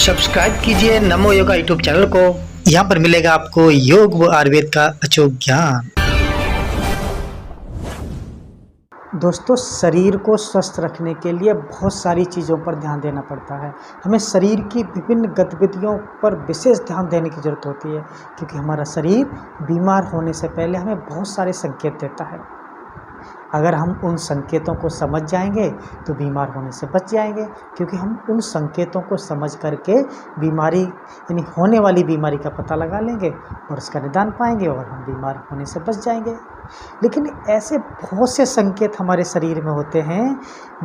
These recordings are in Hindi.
सब्सक्राइब कीजिए नमो योगा यूट्यूब चैनल को। यहाँ पर मिलेगा आपको योग व आयुर्वेद का अचूक ज्ञान। दोस्तों, शरीर को स्वस्थ रखने के लिए बहुत सारी चीज़ों पर ध्यान देना पड़ता है। हमें शरीर की विभिन्न गतिविधियों पर विशेष ध्यान देने की ज़रूरत होती है, क्योंकि हमारा शरीर बीमार होने से पहले हमें बहुत सारे संकेत देता है। अगर हम उन संकेतों को समझ जाएंगे तो बीमार होने से बच जाएंगे, क्योंकि हम उन संकेतों को समझ करके बीमारी यानी होने वाली बीमारी का पता लगा लेंगे और उसका निदान पाएंगे और हम बीमार होने से बच जाएंगे। लेकिन ऐसे बहुत से संकेत हमारे शरीर में होते हैं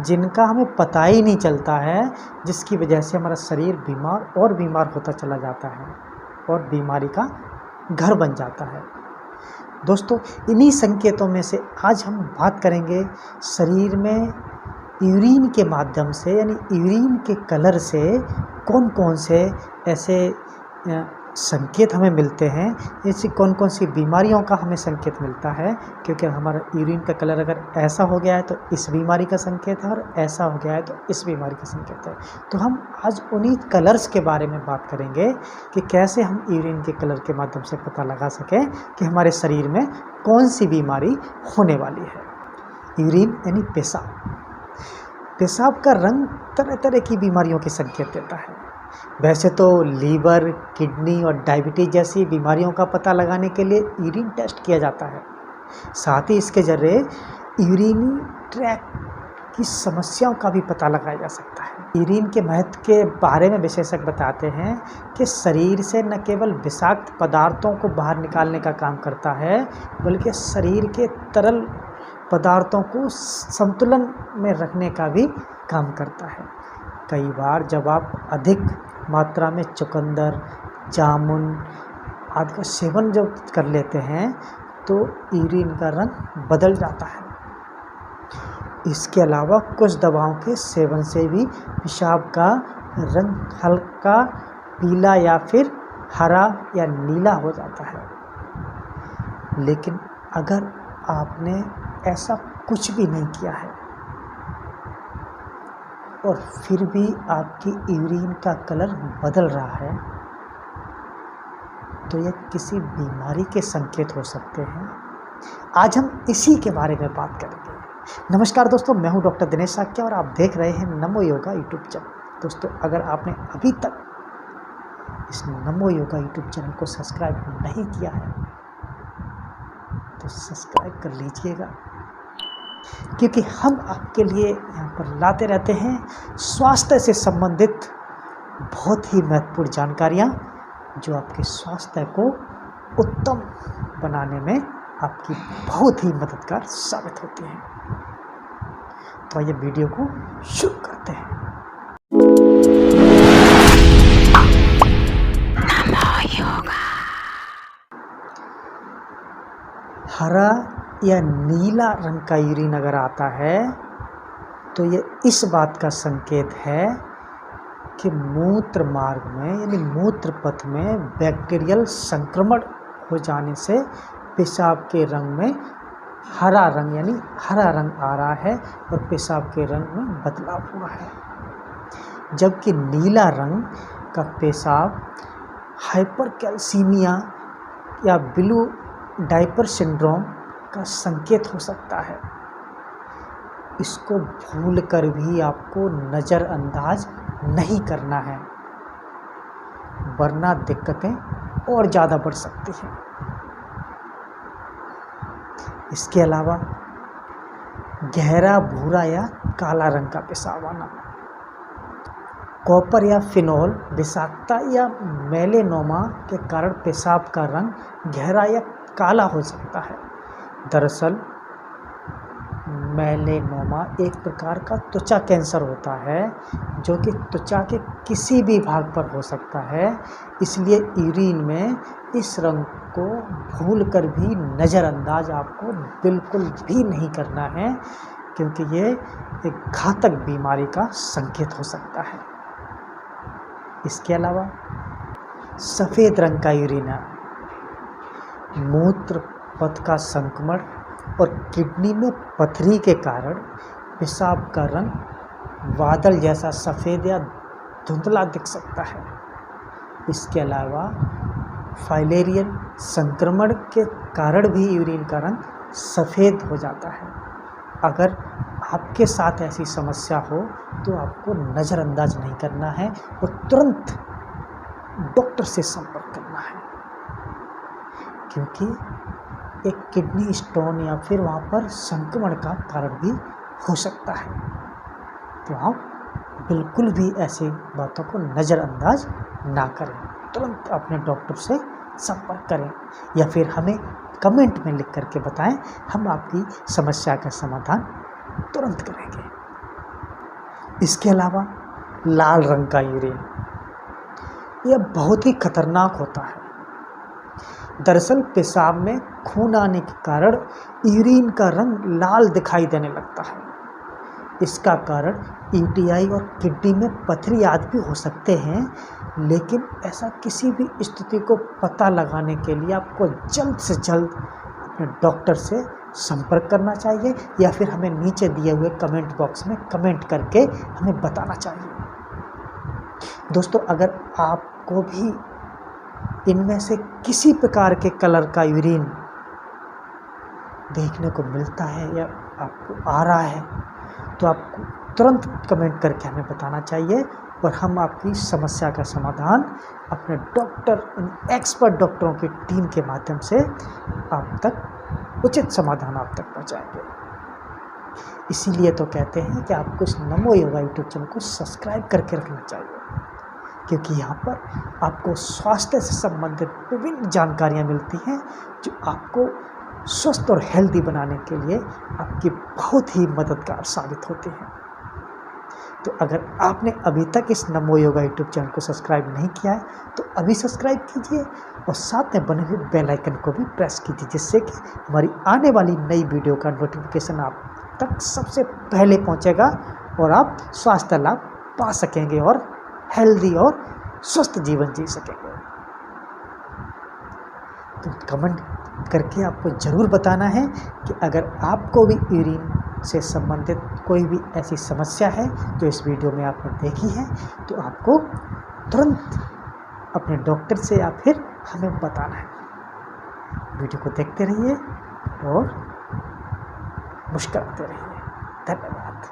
जिनका हमें पता ही नहीं चलता है, जिसकी वजह से हमारा शरीर बीमार होता चला जाता है और बीमारी का घर बन जाता है। दोस्तों, इन्हीं संकेतों में से आज हम बात करेंगे शरीर में यूरिन के माध्यम से यानी यूरिन के कलर से कौन कौन से ऐसे संकेत हमें मिलते हैं, ऐसी कौन कौन सी बीमारियों का हमें संकेत मिलता है। क्योंकि हमारा यूरिन का कलर अगर ऐसा हो गया है तो इस बीमारी का संकेत है और ऐसा हो गया है तो इस बीमारी का संकेत है। तो हम आज उन्हीं कलर्स के बारे में बात करेंगे कि कैसे हम यूरिन के कलर के माध्यम से पता लगा सकें कि हमारे शरीर में कौन सी बीमारी होने वाली है। यूरिन यानी पेशाब का रंग तरह तरह की बीमारियों के संकेत देता है। वैसे तो लीवर, किडनी और डायबिटीज जैसी बीमारियों का पता लगाने के लिए यूरिन टेस्ट किया जाता है। साथ ही इसके जरिए यूरिनी ट्रैक्ट की समस्याओं का भी पता लगाया जा सकता है। यूरिन के महत्व के बारे में विशेषज्ञ बताते हैं कि शरीर से न केवल विषाक्त पदार्थों को बाहर निकालने का काम करता है, बल्कि शरीर के तरल पदार्थों को संतुलन में रखने का भी काम करता है। कई बार जब आप अधिक मात्रा में चुकंदर, जामुन आदि का सेवन जब कर लेते हैं तो यूरिन का रंग बदल जाता है। इसके अलावा कुछ दवाओं के सेवन से भी पेशाब का रंग हल्का पीला या फिर हरा या नीला हो जाता है। लेकिन अगर आपने ऐसा कुछ भी नहीं किया है और फिर भी आपकी यूरिन का कलर बदल रहा है, तो यह किसी बीमारी के संकेत हो सकते हैं। आज हम इसी के बारे में बात करेंगे। नमस्कार दोस्तों, मैं हूं डॉक्टर दिनेश साक्या और आप देख रहे हैं नमो योगा यूट्यूब चैनल। दोस्तों, अगर आपने अभी तक इस नमो योगा यूट्यूब चैनल को सब्सक्राइब नहीं किया है तो सब्सक्राइब कर लीजिएगा, क्योंकि हम आपके लिए यहाँ पर लाते रहते हैं स्वास्थ्य से संबंधित बहुत ही महत्वपूर्ण जानकारियाँ, जो आपके स्वास्थ्य को उत्तम बनाने में आपकी बहुत ही मददगार साबित होती हैं। तो आइए वीडियो को शुरू करते हैं। हरा या नीला रंग का यूरिन अगर आता है तो ये इस बात का संकेत है कि मूत्र मार्ग में यानी मूत्र पथ में बैक्टीरियल संक्रमण हो जाने से पेशाब के रंग में हरा रंग यानी हरा रंग आ रहा है और पेशाब के रंग में बदलाव हुआ है। जबकि नीला रंग का पेशाब हाइपरकैल्सीमिया या ब्लू डायपर सिंड्रोम का संकेत हो सकता है। इसको भूलकर भी आपको नज़रअंदाज नहीं करना है, वरना दिक्कतें और ज़्यादा बढ़ सकती हैं। इसके अलावा गहरा भूरा या काला रंग का पेशाब आना, कॉपर या फिनोल विषाक्तता या मेलेनोमा के कारण पेशाब का रंग गहरा या काला हो सकता है। दरअसल मेलेनोमा एक प्रकार का त्वचा कैंसर होता है, जो कि त्वचा के किसी भी भाग पर हो सकता है। इसलिए यूरिन में इस रंग को भूलकर भी नज़रअंदाज आपको बिल्कुल भी नहीं करना है, क्योंकि ये एक घातक बीमारी का संकेत हो सकता है। इसके अलावा सफ़ेद रंग का यूरिन मूत्र पथ का संक्रमण और किडनी में पथरी के कारण पेशाब का रंग बादल जैसा सफ़ेद या धुंधला दिख सकता है। इसके अलावा फाइलेरियल संक्रमण के कारण भी यूरिन का रंग सफ़ेद हो जाता है। अगर आपके साथ ऐसी समस्या हो तो आपको नज़रअंदाज नहीं करना है और तुरंत डॉक्टर से संपर्क करना है, क्योंकि एक किडनी स्टोन या फिर वहाँ पर संक्रमण का कारण भी हो सकता है। तो आप बिल्कुल भी ऐसी बातों को नज़रअंदाज ना करें, तुरंत अपने डॉक्टर से संपर्क करें या फिर हमें कमेंट में लिख करके बताएं, हम आपकी समस्या का समाधान तुरंत करेंगे। इसके अलावा लाल रंग का यूरिन, यह बहुत ही खतरनाक होता है। दरअसल पेशाब में खून आने के कारण यूरिन का रंग लाल दिखाई देने लगता है। इसका कारण यूटीआई और किडनी में पथरी आदि भी हो सकते हैं, लेकिन ऐसा किसी भी स्थिति को पता लगाने के लिए आपको जल्द से जल्द अपने डॉक्टर से संपर्क करना चाहिए या फिर हमें नीचे दिए हुए कमेंट बॉक्स में कमेंट करके हमें बताना चाहिए। दोस्तों, अगर आपको भी इनमें से किसी प्रकार के कलर का यूरिन देखने को मिलता है या आपको आ रहा है तो आपको तुरंत कमेंट करके हमें बताना चाहिए और हम आपकी समस्या का समाधान अपने डॉक्टर, एक्सपर्ट डॉक्टरों की टीम के माध्यम से आप तक उचित समाधान आप तक पहुंचाएंगे। इसीलिए तो कहते हैं कि आपको इस नमो योगा यूट्यूब चैनल को सब्सक्राइब करके रखना चाहिए, क्योंकि यहाँ पर आपको स्वास्थ्य से संबंधित विभिन्न जानकारियाँ मिलती हैं जो आपको स्वस्थ और हेल्दी बनाने के लिए आपकी बहुत ही मददगार साबित होती हैं। तो अगर आपने अभी तक इस नमो योगा यूट्यूब चैनल को सब्सक्राइब नहीं किया है तो अभी सब्सक्राइब कीजिए और साथ में बने हुए बेल आइकन को भी प्रेस कीजिए, जिससे कि हमारी आने वाली नई वीडियो का नोटिफिकेशन आप तक सबसे पहले पहुंचेगा और आप स्वास्थ्य लाभ पा सकेंगे और हेल्दी और स्वस्थ जीवन जी सकेंगे। तो कमेंट करके आपको ज़रूर बताना है कि अगर आपको भी यूरिन से संबंधित कोई भी ऐसी समस्या है जो इस वीडियो में आपने देखी है, तो आपको तुरंत अपने डॉक्टर से या फिर हमें बताना है। वीडियो को देखते रहिए और मुस्कुराते रहिए। धन्यवाद।